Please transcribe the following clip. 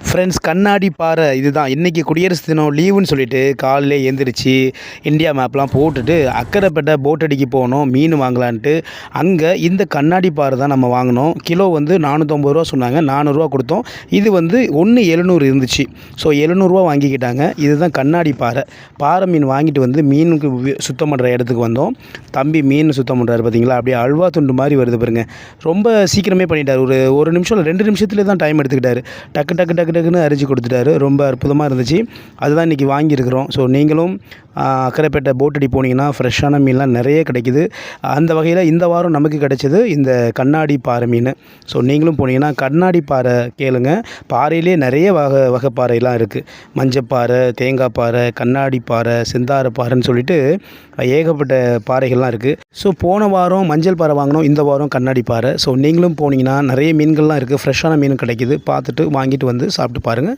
Friends, கண்ணாடி பாறை இதுதான். இன்றைக்கி குடியரசு தினம் லீவுன்னு சொல்லிட்டு காலையிலே எழுந்திரிச்சு இந்தியா மேப்லாம் போட்டுட்டு அக்கரைப்பேட்டை போட்டடிக்கு போனோம் மீன் வாங்கலான்ட்டு. அங்கே இந்த கண்ணாடி பாறை தான் நம்ம வாங்கினோம். கிலோ வந்து 450 ரூபா சொன்னாங்க. 400 கொடுத்தோம். இது வந்து 1,700 இருந்துச்சு. ஸோ 700 வாங்கிக்கிட்டாங்க. இதுதான் கண்ணாடி பாறை. பாறை மீன் வாங்கிட்டு வந்து மீனுக்கு சுத்தம் பண்ணுற இடத்துக்கு வந்தோம். தம்பி மீன் சுத்தம் பண்ணுறாரு பார்த்தீங்களா, அப்படியே அல்வா துண்டு மாதிரி வருது பாருங்க. ரொம்ப சீக்கிரமே பண்ணிட்டார். ஒரு நிமிஷம் இல்லை 2 நிமிஷத்துலேயே தான் டைம் எடுத்துக்கிட்டாரு. டக்கு டக்கு டக்கு டக்குன்னு அரிஞ்சு கொடுத்துட்டாரு. ரொம்ப அற்புதமாக இருந்துச்சு. அதுதான் இன்றைக்கி வாங்கியிருக்கிறோம். ஸோ நீங்களும் அக்கரைப்பேட்டை போட்டடி போனீங்கன்னா ஃப்ரெஷ்ஷான மீன்லாம் நிறைய கிடைக்கிது. அந்த வகையில் இந்த வாரம் நமக்கு கிடைச்சது இந்த கண்ணாடி பாறை மீன். ஸோ நீங்களும் போனீங்கன்னா கண்ணாடி பாறை கேளுங்க. பாறையிலே நிறைய வகை பாறைலாம் இருக்குது. மஞ்சப்பாறை, தேங்காய் பாறை, கண்ணாடி பாறை, செந்தார பாறைன்னு சொல்லிட்டு ஏகப்பட்ட பாறைகள்லாம் இருக்குது. ஸோ போன வாரம் மஞ்சள் பாறை வாங்கினோம், இந்த வாரம் கண்ணாடி பாறை. ஸோ நீங்களும் போனீங்கன்னா நிறைய மீன்கள்லாம் இருக்குது. ஃப்ரெஷ்ஷான மீன் கிடைக்கிது. பார்த்துட்டு வாங்கிட்டு வந்து சாப்பிட்டு பாருங்கள்.